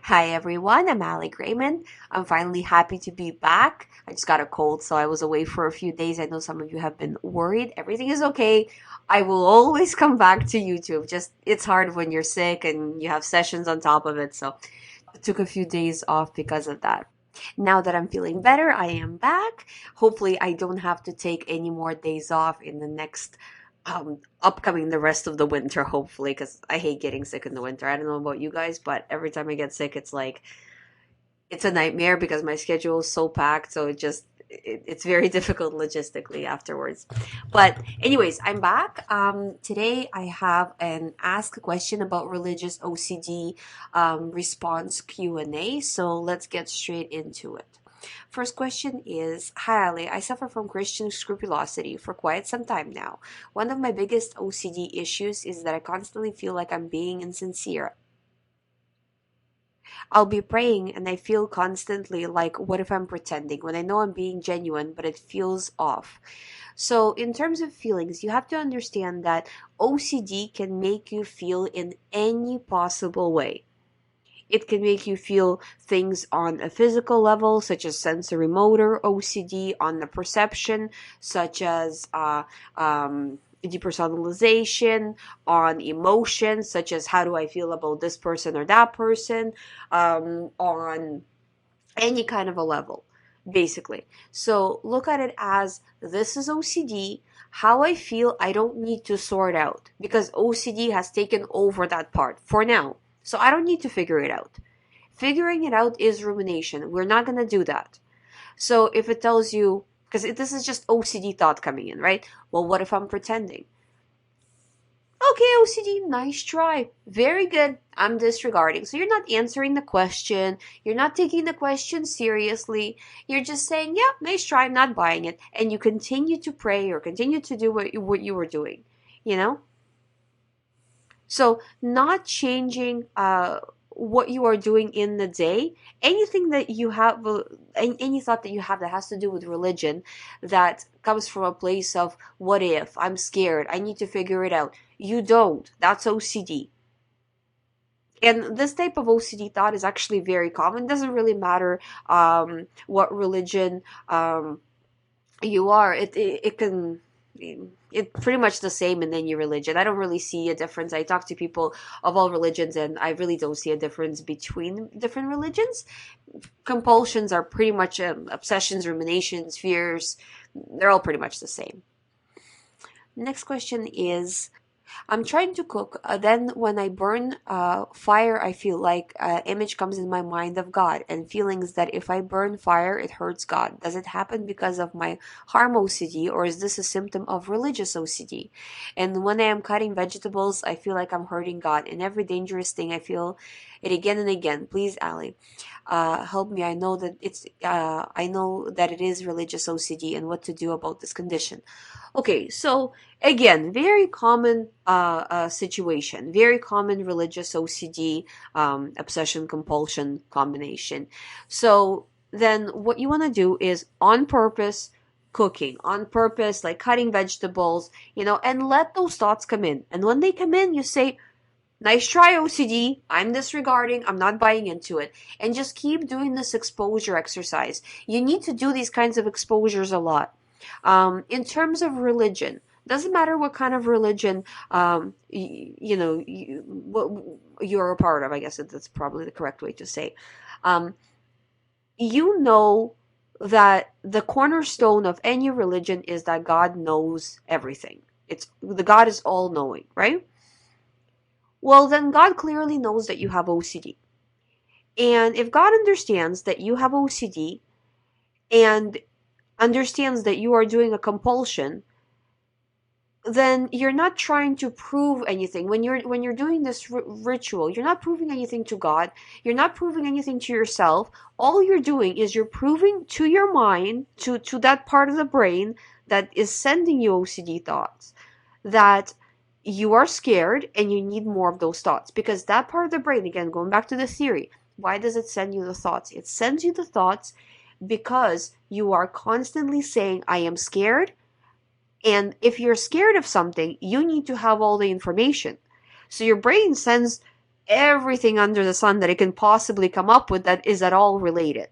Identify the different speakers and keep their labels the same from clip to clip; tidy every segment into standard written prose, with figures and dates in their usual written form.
Speaker 1: Hi everyone, I'm GREYMOND. I'm finally happy to be back. I just got a cold, so I was away for a few days. I know some of you have been worried. Everything is okay. I will always come back to YouTube. Just it's hard when you're sick and you have sessions on top of it, so I took a few days off because of that. Now that I'm feeling better, I am back. Hopefully, I don't have to take any more days off in the next upcoming the rest of the winter, hopefully, because I hate getting sick in the winter. I don't know about you guys, but every time I get sick, it's a nightmare because my schedule is so packed. So it's very difficult logistically afterwards. But anyways, I'm back. Today I have an ask a question about religious OCD response Q&A. So let's get straight into it. First question is, Hi Ali, I suffer from Christian scrupulosity for quite some time now. One of my biggest OCD issues is that I constantly feel like I'm being insincere. I'll be praying and I feel constantly like, what if I'm pretending? When I know I'm being genuine, but it feels off. So, in terms of feelings, you have to understand that OCD can make you feel in any possible way. It can make you feel things on a physical level, such as sensory motor OCD, on the perception, such as depersonalization, on emotions, such as how do I feel about this person or that person, on any kind of a level, basically. So look at it as this is OCD. How I feel, I don't need to sort out because OCD has taken over that part for now. So I don't need to figure it out. Figuring it out is rumination. We're not going to do that. So if it tells you, because this is just OCD thought coming in, right? Well, what if I'm pretending? Okay, OCD, nice try. Very good. I'm disregarding. So you're not answering the question. You're not taking the question seriously. You're just saying, yeah, nice try. I'm not buying it. And you continue to pray or continue to do what you were doing, you know? So not changing what you are doing in the day, anything that you have, any thought that you have that has to do with religion, that comes from a place of what if I'm scared, I need to figure it out. You don't. That's OCD. And this type of OCD thought is actually very common. It doesn't really matter what religion you are. It can it's pretty much the same in any religion. I don't really see a difference. I talk to people of all religions and I really don't see a difference between different religions. Compulsions are pretty much obsessions, ruminations, fears. They're all pretty much the same. Next question is, I'm trying to cook. Then when I burn fire, I feel like image comes in my mind of God and feelings that if I burn fire, it hurts God. Does it happen because of my harm OCD or is this a symptom of religious OCD? And when I am cutting vegetables, I feel like I'm hurting God. And every dangerous thing, I feel it again and again. Please, Ali, help me. I know that it is religious OCD and what to do about this condition. Okay, so again, very common situation, very common religious OCD, obsession compulsion combination. So then what you want to do is on purpose cooking, on purpose, like cutting vegetables, and let those thoughts come in. And when they come in, you say, nice try, OCD. I'm disregarding. I'm not buying into it. And just keep doing this exposure exercise. You need to do these kinds of exposures a lot. In terms of religion, doesn't matter what kind of religion what you're a part of. I guess that's probably the correct way to say. Um, you know that the cornerstone of any religion is that God knows everything. It's the God is all knowing, right? Well, then God clearly knows that you have OCD. And if God understands that you have OCD and understands that you are doing a compulsion, then you're not trying to prove anything. When you're doing this ritual, you're not proving anything to God. You're not proving anything to yourself. All you're doing is you're proving to your mind, to that part of the brain that is sending you OCD thoughts, that you are scared and you need more of those thoughts. Because that part of the brain, again, going back to the theory, why does it send you the thoughts? It sends you the thoughts because you are constantly saying, I am scared. And if you're scared of something, you need to have all the information. So your brain sends everything under the sun that it can possibly come up with that is at all related.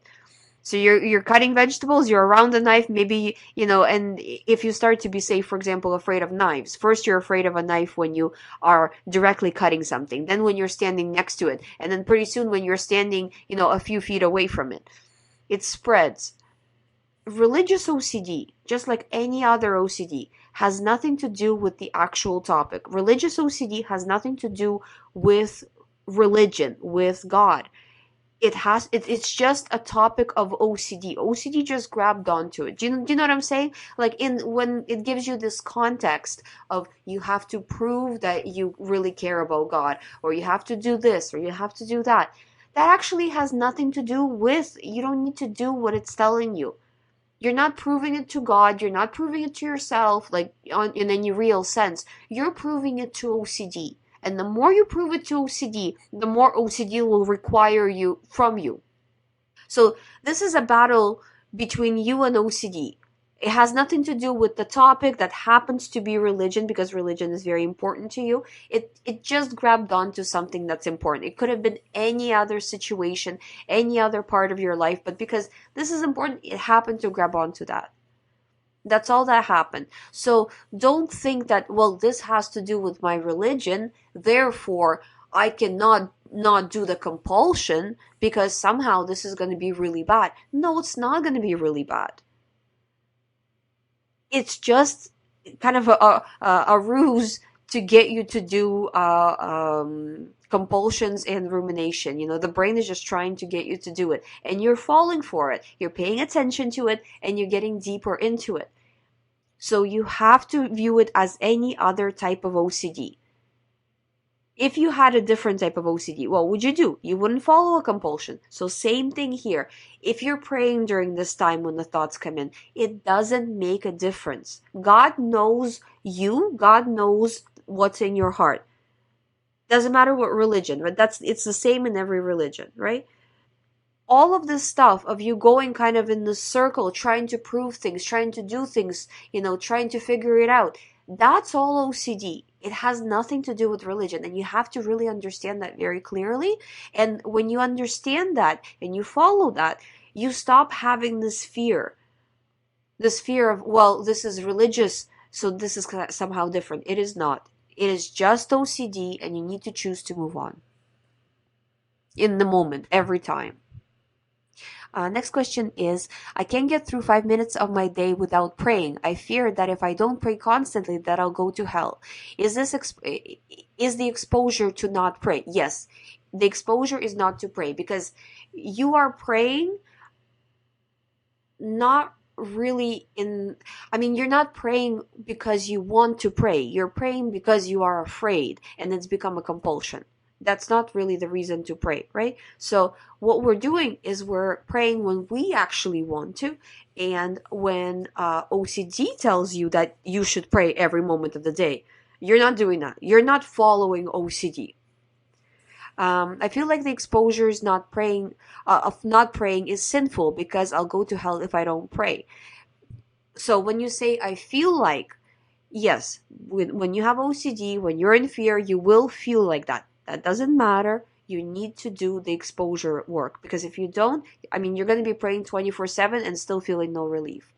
Speaker 1: So you're cutting vegetables, you're around the knife, maybe, and if you start to be, say, for example, afraid of knives, first you're afraid of a knife when you are directly cutting something, then when you're standing next to it, and then pretty soon when you're standing, a few feet away from it, it spreads. Religious OCD, just like any other OCD, has nothing to do with the actual topic. Religious OCD has nothing to do with religion, with God. It's just a topic of OCD. OCD just grabbed onto it. Do you know what I'm saying? Like, when it gives you this context of, you have to prove that you really care about God, or you have to do this, or you have to do that. That actually has nothing to do with, you don't need to do what it's telling you. You're not proving it to God. You're not proving it to yourself, like, in any real sense. You're proving it to OCD. And the more you prove it to OCD, the more OCD will require from you. So this is a battle between you and OCD. It has nothing to do with the topic that happens to be religion, because religion is very important to you. It just grabbed onto something that's important. It could have been any other situation, any other part of your life, but because this is important, it happened to grab onto that. That's all that happened. So don't think that, well, this has to do with my religion, therefore I cannot not do the compulsion because somehow this is going to be really bad. No, it's not going to be really bad. It's just kind of a ruse to get you to do compulsions and rumination. The brain is just trying to get you to do it, and you're falling for it. You're paying attention to it, and you're getting deeper into it. So you have to view it as any other type of OCD. If you had a different type of OCD, what would you do? You wouldn't follow a compulsion. So same thing here. If you're praying during this time when the thoughts come in, it doesn't make a difference. God knows you. God knows what's in your heart. Doesn't matter what religion, but it's the same in every religion, right? All of this stuff of you going kind of in the circle, trying to prove things, trying to do things, trying to figure it out, that's all OCD. It has nothing to do with religion, and you have to really understand that very clearly. And when you understand that and you follow that, you stop having this fear of, well, this is religious, so this is somehow different. It is not. It is just OCD, and you need to choose to move on in the moment, every time. Next question is, I can't get through 5 minutes of my day without praying. I fear that if I don't pray constantly, that I'll go to hell. Is the exposure to not pray? Yes, the exposure is not to pray, because you are praying not really you're not praying because you want to pray. You're praying because you are afraid, and it's become a compulsion. That's not really the reason to pray, right? So what we're doing is we're praying when we actually want to, and when OCD tells you that you should pray every moment of the day, you're not doing that. You're not following OCD. I feel like the exposure is of not praying is sinful, because I'll go to hell if I don't pray. So when you say, I feel like, yes, when you have OCD, when you're in fear, you will feel like that. That doesn't matter. You need to do the exposure work, because if you don't, you're going to be praying 24/7 and still feeling no relief.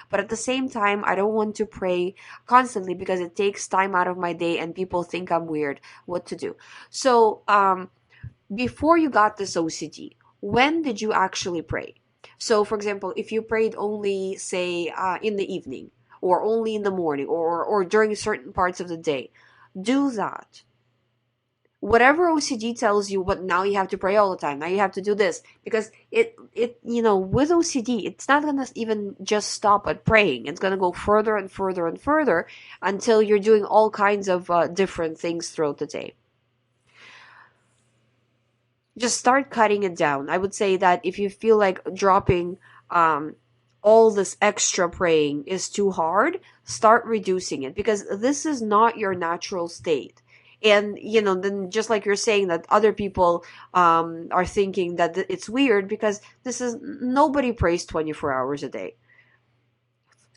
Speaker 1: But at the same time, I don't want to pray constantly, because it takes time out of my day and people think I'm weird. What to do? So before you got this OCD, when did you actually pray? So for example, if you prayed only, say, in the evening, or only in the morning, or during certain parts of the day, do that. Whatever OCD tells you, but now you have to pray all the time, now you have to do this, because it with OCD, it's not gonna even just stop at praying. It's gonna go further and further and further until you're doing all kinds of different things throughout the day. Just start cutting it down. I would say that if you feel like dropping all this extra praying is too hard, start reducing it, because this is not your natural state. And then, just like you're saying that other people are thinking that it's weird, because nobody prays 24 hours a day.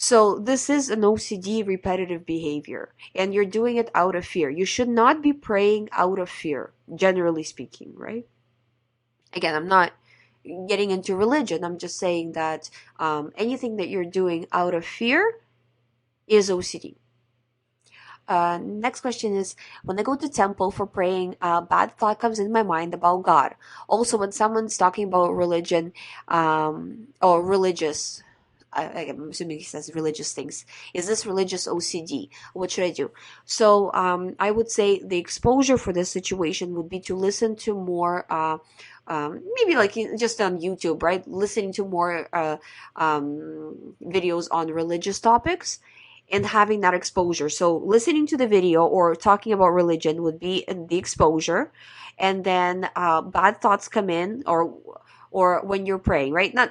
Speaker 1: So this is an OCD repetitive behavior, and you're doing it out of fear. You should not be praying out of fear, generally speaking, right? Again, I'm not getting into religion. I'm just saying that anything that you're doing out of fear is OCD. Next question is, when I go to temple for praying, a bad thought comes in my mind about God. Also, when someone's talking about religion, or religious, I'm assuming he says religious things. Is this religious OCD? What should I do? So, I would say the exposure for this situation would be to listen to more, maybe like just on YouTube, right? Listening to more videos on religious topics and having that exposure. So listening to the video or talking about religion would be in the exposure, and then bad thoughts come in, or when you're praying, right? Not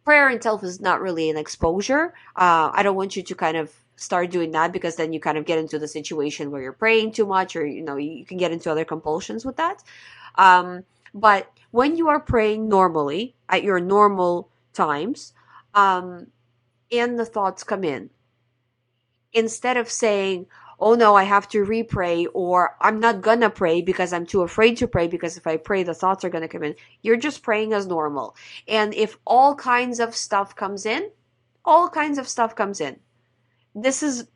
Speaker 1: prayer itself is not really an exposure. I don't want you to kind of start doing that, because then you kind of get into the situation where you're praying too much, or you can get into other compulsions with that. But when you are praying normally at your normal times, and the thoughts come in, instead of saying, oh no, I have to repray, or I'm not gonna pray because I'm too afraid to pray, because if I pray, the thoughts are gonna come in. You're just praying as normal. And if all kinds of stuff comes in, all kinds of stuff comes in. This is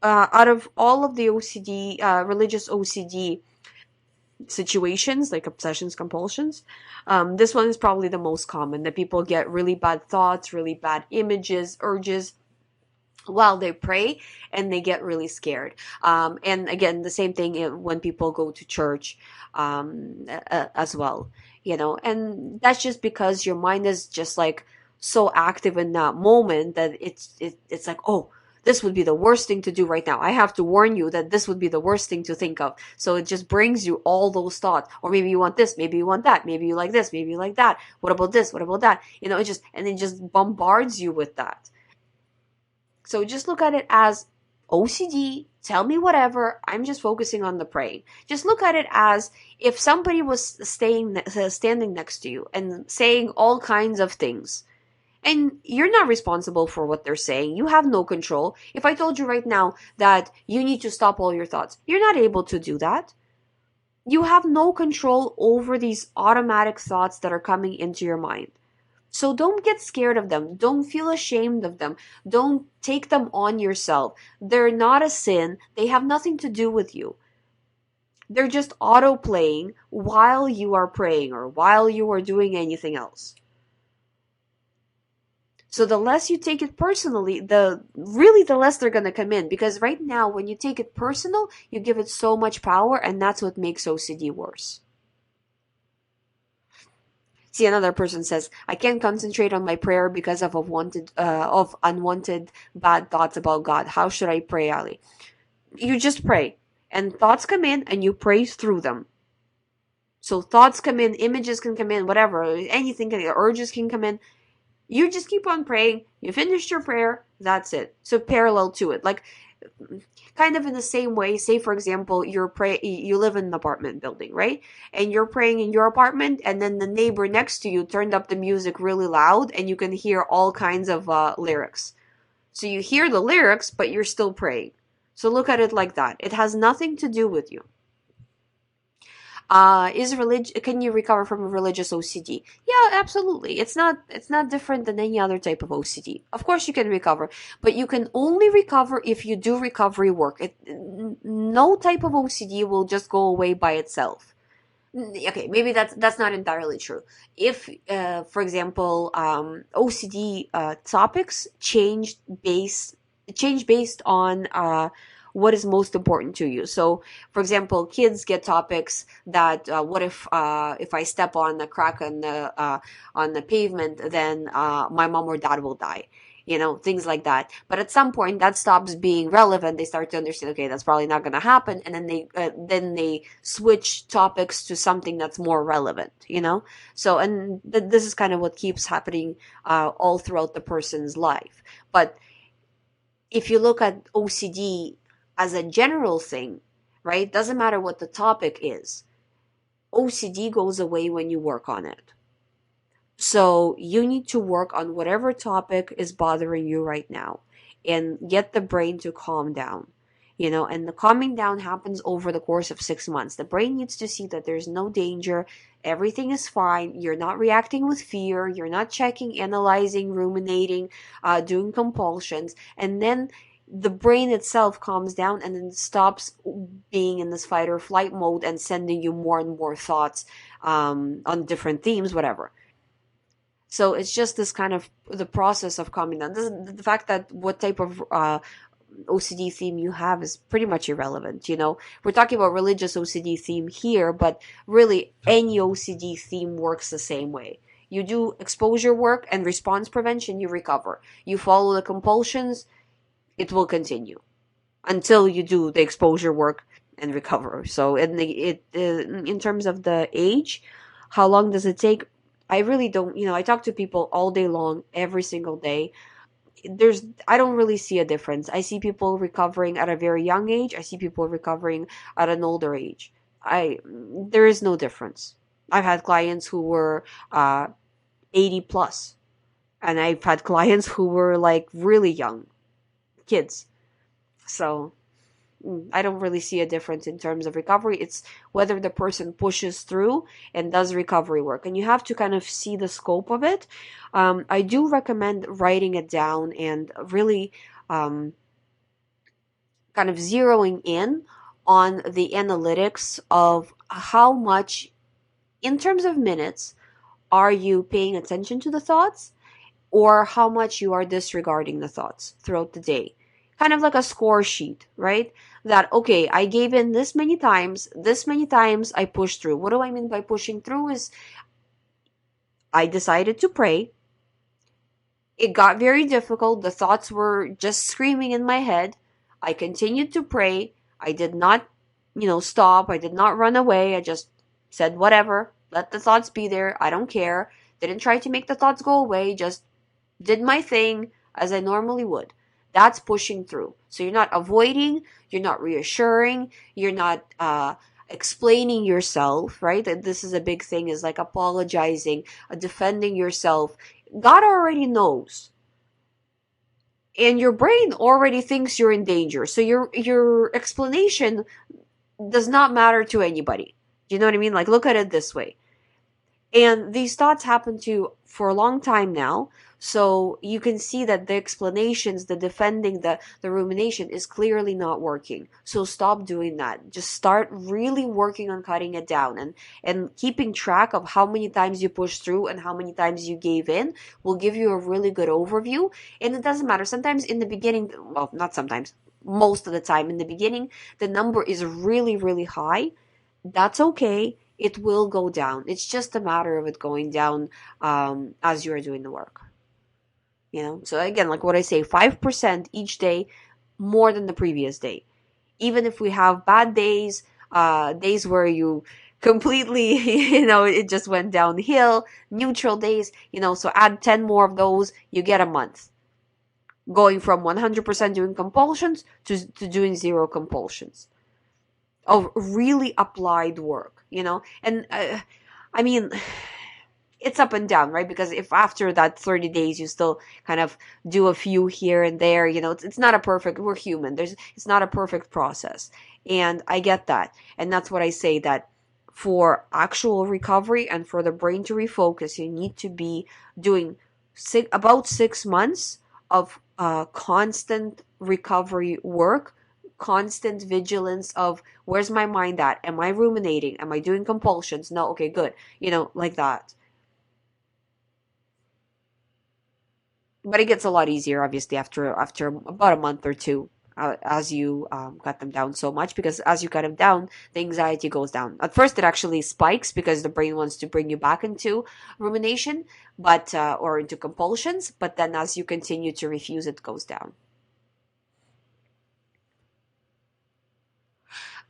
Speaker 1: out of all of the OCD, religious OCD situations, like obsessions, compulsions, this one is probably the most common, that people get really bad thoughts, really bad images, urges, while they pray, and they get really scared. And again, the same thing when people go to church, as well, and that's just because your mind is just like so active in that moment that it's like, oh, this would be the worst thing to do right now. I have to warn you that this would be the worst thing to think of. So it just brings you all those thoughts. Or maybe you want this, maybe you want that, maybe you like this, maybe you like that. What about this? What about that? It just bombards you with that. So just look at it as OCD, tell me whatever, I'm just focusing on the praying. Just look at it as if somebody was standing next to you and saying all kinds of things. And you're not responsible for what they're saying. You have no control. If I told you right now that you need to stop all your thoughts, you're not able to do that. You have no control over these automatic thoughts that are coming into your mind. So don't get scared of them. Don't feel ashamed of them. Don't take them on yourself. They're not a sin. They have nothing to do with you. They're just auto playing while you are praying or while you are doing anything else. So the less you take it personally, the less they're going to come in. Because right now, when you take it personal, you give it so much power, and that's what makes OCD worse. See, another person says, I can't concentrate on my prayer because of unwanted bad thoughts about God. How should I pray, Ali? You just pray. And thoughts come in and you pray through them. So thoughts come in, images can come in, whatever, urges can come in. You just keep on praying. You finished your prayer. That's it. So parallel to it. Like, kind of in the same way, say for example, you live in an apartment building, right? And you're praying in your apartment, and then the neighbor next to you turned up the music really loud, and you can hear all kinds of lyrics. So you hear the lyrics, but you're still praying. So look at it like that. It has nothing to do with you. Can you recover from a religious OCD? Yeah, absolutely. It's not different than any other type of OCD. Of course you can recover, but you can only recover if you do recovery work. No type of OCD will just go away by itself. Okay, maybe that's not entirely true. If, for example, OCD topics change based on what is most important to you. So, for example, kids get topics that what if I step on a crack on the pavement, then my mom or dad will die. Things like that. But at some point, that stops being relevant. They start to understand, okay, that's probably not going to happen, and then they switch topics to something that's more relevant. So, and this is kind of what keeps happening all throughout the person's life. But if you look at OCD as a general thing, right? Doesn't matter what the topic is. OCD goes away when you work on it. So you need to work on whatever topic is bothering you right now. and get the brain to calm down. And the calming down happens over the course of 6 months. The brain needs to see that there's no danger, everything is fine, you're not reacting with fear, you're not checking, analyzing, ruminating, doing compulsions, and then the brain itself calms down and then stops being in this fight or flight mode and sending you more and more thoughts on different themes, whatever. So it's just this kind of the process of calming down. The fact that what type of OCD theme you have is pretty much irrelevant. We're talking about religious OCD theme here, but really any OCD theme works the same way. You do exposure work and response prevention, you recover. You follow the compulsions, it will continue until you do the exposure work and recover. So in terms of the age, how long does it take? I really don't, I talk to people all day long, every single day. I don't really see a difference. I see people recovering at a very young age. I see people recovering at an older age. There is no difference. I've had clients who were 80 plus, and I've had clients who were like really young kids. So I don't really see a difference in terms of recovery. It's whether the person pushes through and does recovery work. And you have to kind of see the scope of it. I do recommend writing it down and really kind of zeroing in on the analytics of how much, in terms of minutes, are you paying attention to the thoughts, or how much you are disregarding the thoughts throughout the day. Kind of like a score sheet, right? That, okay, I gave in this many times I pushed through. What do I mean by pushing through is I decided to pray. It got very difficult. The thoughts were just screaming in my head. I continued to pray. I did not, stop. I did not run away. I just said, whatever, let the thoughts be there. I don't care. Didn't try to make the thoughts go away. Just did my thing as I normally would. That's pushing through. So you're not avoiding, you're not reassuring, you're not explaining yourself, right? That this is a big thing, is like apologizing, defending yourself. God already knows. And your brain already thinks you're in danger. So your explanation does not matter to anybody. Do you know what I mean? Like, look at it this way. And these thoughts happen for a long time now. So you can see that the explanations, the defending, the rumination is clearly not working. So stop doing that. Just start really working on cutting it down, and keeping track of how many times you push through and how many times you gave in will give you a really good overview. And it doesn't matter. Sometimes in the beginning, well, not sometimes, most of the time in the beginning, the number is really, really high. That's okay. It will go down. It's just a matter of it going down as you are doing the work. So again, like what I say, 5% each day more than the previous day. Even if we have bad days, days where you completely, it just went downhill, neutral days, so add 10 more of those, you get a month. Going from 100% doing compulsions to doing zero compulsions of really applied work, and I mean, it's up and down, right? Because if after that 30 days you still kind of do a few here and there, it's not a perfect, we're human. It's not a perfect process. And I get that. And that's what I say, that for actual recovery and for the brain to refocus, you need to be doing about 6 months of constant recovery work, constant vigilance of where's my mind at? Am I ruminating? Am I doing compulsions? No, okay, good. Like that. But it gets a lot easier, obviously, after about a month or two, as you cut them down so much, because as you cut them down, the anxiety goes down. At first, it actually spikes because the brain wants to bring you back into rumination, or into compulsions. But then, as you continue to refuse, it goes down.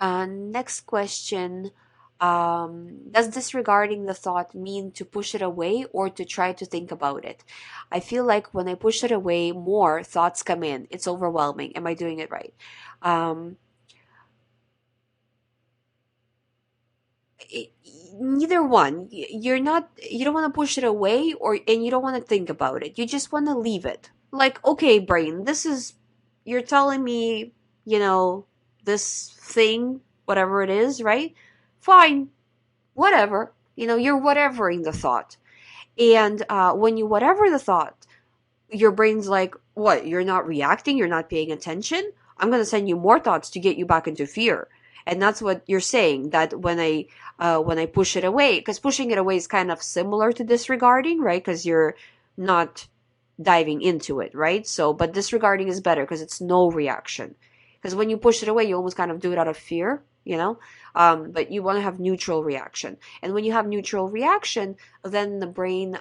Speaker 1: Next question. Does disregarding the thought mean to push it away or to try to think about it? I feel like when I push it away, more thoughts come in. It's overwhelming. Am I doing it right? Um, Neither one. You don't want to push it away, and you don't want to think about it. You just want to leave it. Like, okay, brain, this is you're telling me, this thing, whatever it is, right? Fine, whatever. You're whatevering the thought. And when you whatever the thought, your brain's like, what? You're not reacting? You're not paying attention? I'm going to send you more thoughts to get you back into fear. And that's what you're saying, that when I push it away, because pushing it away is kind of similar to disregarding, right? Because you're not diving into it, right? So, but disregarding is better because it's no reaction. Because when you push it away, you almost kind of do it out of fear, but you want to have neutral reaction. And when you have neutral reaction, then the brain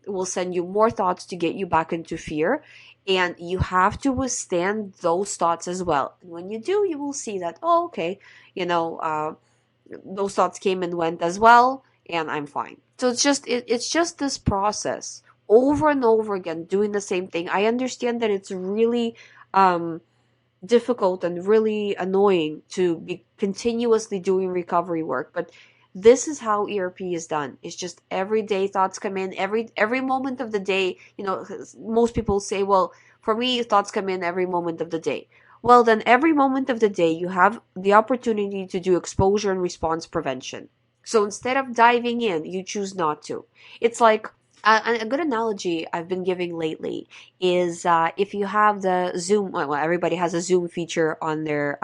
Speaker 1: will send you more thoughts to get you back into fear. And you have to withstand those thoughts as well. And when you do, you will see that, oh, okay, those thoughts came and went as well, and I'm fine. So it's just this process over and over again, doing the same thing. I understand that it's really difficult and really annoying to be continuously doing recovery work, but this is how ERP is done. It's just everyday thoughts come in every moment of the day. Most people say, well, for me, thoughts come in every moment of the day. Well, then every moment of the day, you have the opportunity to do exposure and response prevention. So instead of diving in, you choose not to. It's like a good analogy I've been giving lately is if you have the Zoom, well, everybody has a Zoom feature on their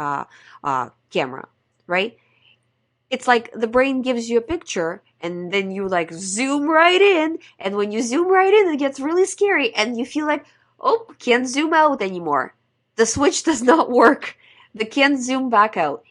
Speaker 1: camera, right? It's like the brain gives you a picture and then you like zoom right in. And when you zoom right in, it gets really scary and you feel like, oh, can't zoom out anymore. The switch does not work. They can't zoom back out.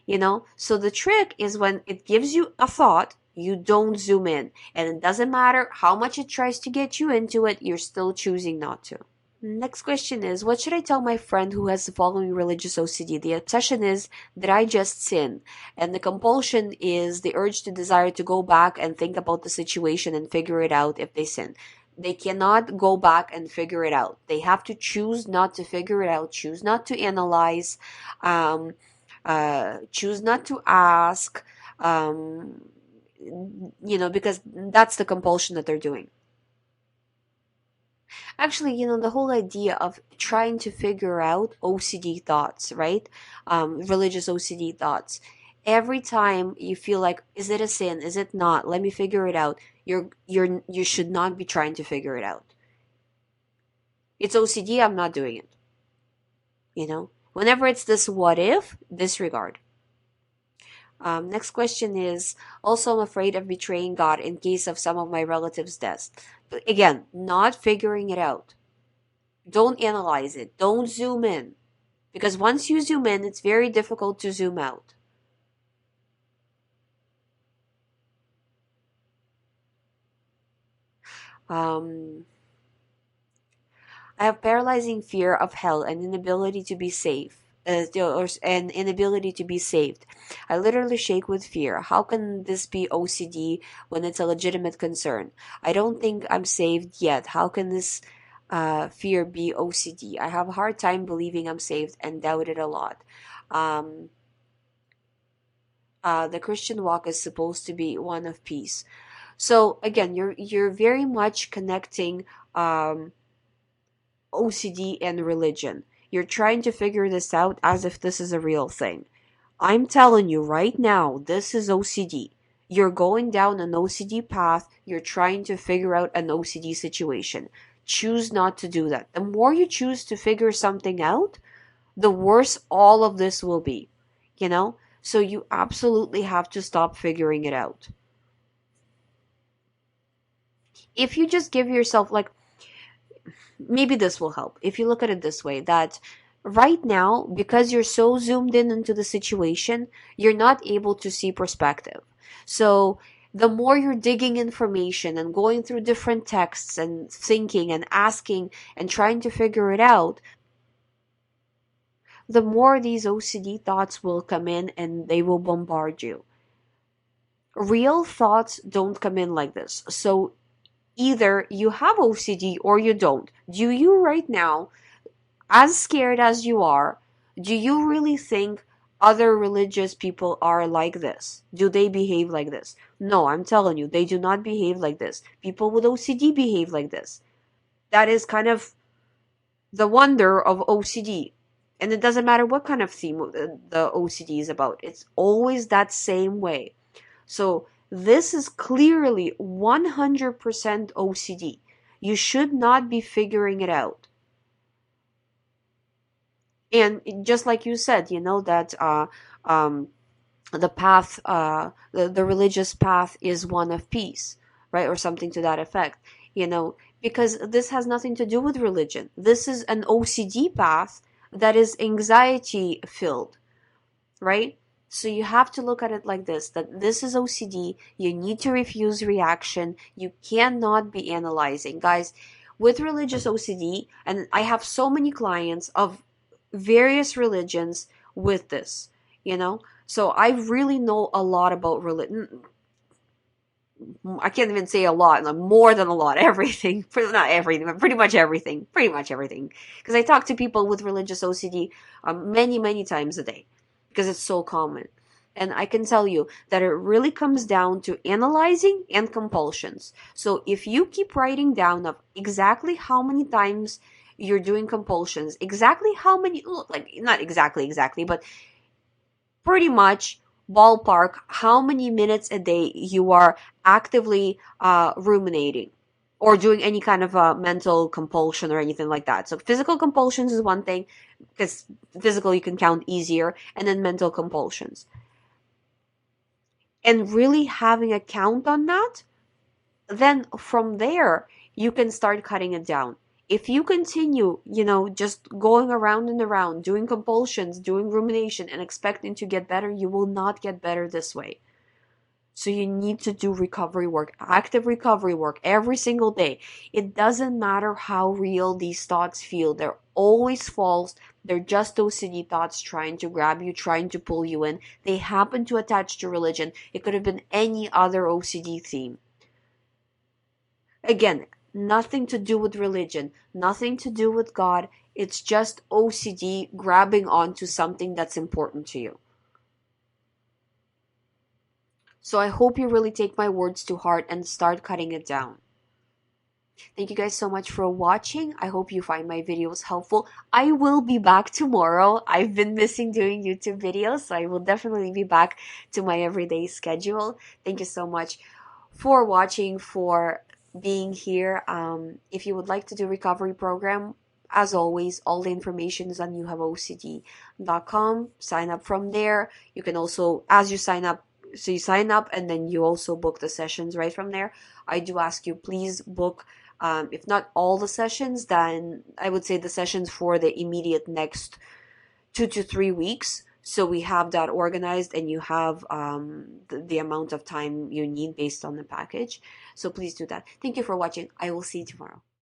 Speaker 1: So the trick is when it gives you a thought, you don't zoom in. And it doesn't matter how much it tries to get you into it, you're still choosing not to. Next question is, what should I tell my friend who has the following religious OCD? The obsession is that I just sin, and the compulsion is the urge to desire to go back and think about the situation and figure it out if they sin. They cannot go back and figure it out. They have to choose not to figure it out, choose not to analyze, choose not to ask, because that's the compulsion that they're doing. Actually, the whole idea of trying to figure out OCD thoughts, right? Religious OCD thoughts. Every time you feel like, is it a sin? Is it not? Let me figure it out. You should not be trying to figure it out. It's OCD, I'm not doing it. Whenever it's this what if, disregard. Next question is, also I'm afraid of betraying God in case of some of my relatives' deaths. But again, not figuring it out. Don't analyze it. Don't zoom in. Because once you zoom in, it's very difficult to zoom out. I have paralyzing fear of hell and inability to be safe. And inability to be saved. I literally shake with fear. How can this be OCD when it's a legitimate concern? I don't think I'm saved yet. How can this fear be OCD? I have a hard time believing I'm saved and doubt it a lot. The Christian walk is supposed to be one of peace. So again, you're very much connecting OCD and religion. You're trying to figure this out as if this is a real thing. I'm telling you right now, this is OCD. You're going down an OCD path. You're trying to figure out an OCD situation. Choose not to do that. The more you choose to figure something out, the worse all of this will be. So you absolutely have to stop figuring it out. If you just give yourself, like, maybe this will help. If you look at it this way, that right now, because you're so zoomed in into the situation, you're not able to see perspective. So the more you're digging information and going through different texts and thinking and asking and trying to figure it out, the more these OCD thoughts will come in and they will bombard you. Real thoughts don't come in like this. So either you have OCD or you don't. Do you right now, as scared as you are, do you really think other religious people are like this? Do they behave like this? No, I'm telling you, they do not behave like this. People with OCD behave like this. That is kind of the wonder of OCD. And it doesn't matter what kind of theme the OCD is about. It's always that same way. So this is clearly 100% OCD. You should not be figuring it out. And just like you said, that the path, the religious path is one of peace, right? Or something to that effect, because this has nothing to do with religion. This is an OCD path that is anxiety filled, right? So you have to look at it like this, that this is OCD. You need to refuse reaction. You cannot be analyzing. Guys, with religious OCD, and I have so many clients of various religions with this, So I really know a lot about religion. I can't even say a lot, more than a lot, everything. Not everything, but pretty much everything. Pretty much everything. Because I talk to people with religious OCD many, many times a day. Because it's so common. And I can tell you that it really comes down to analyzing and compulsions. So if you keep writing down of exactly how many times you're doing compulsions, exactly how many, like not exactly, but pretty much ballpark how many minutes a day you are actively ruminating or doing any kind of mental compulsion or anything like that. So physical compulsions is one thing, because physical you can count easier, and then mental compulsions. And really having a count on that, then from there you can start cutting it down. If you continue, just going around and around, doing compulsions, doing rumination, and expecting to get better, you will not get better this way. So you need to do recovery work, active recovery work every single day. It doesn't matter how real these thoughts feel. They're always false. They're just OCD thoughts trying to grab you, trying to pull you in. They happen to attach to religion. It could have been any other OCD theme. Again, nothing to do with religion, nothing to do with God. It's just OCD grabbing onto something that's important to you. So I hope you really take my words to heart and start cutting it down. Thank you guys so much for watching. I hope you find my videos helpful. I will be back tomorrow. I've been missing doing YouTube videos, so I will definitely be back to my everyday schedule. Thank you so much for watching, for being here. If you would like to do recovery program, as always, all the information is on youhaveocd.com. Sign up from there. You can also, as you sign up, so you sign up and then you also book the sessions right from there. I do ask you, please book, if not all the sessions, then I would say the sessions for the immediate next 2 to 3 weeks. So we have that organized, and you have the amount of time you need based on the package. So please do that. Thank you for watching. I will see you tomorrow.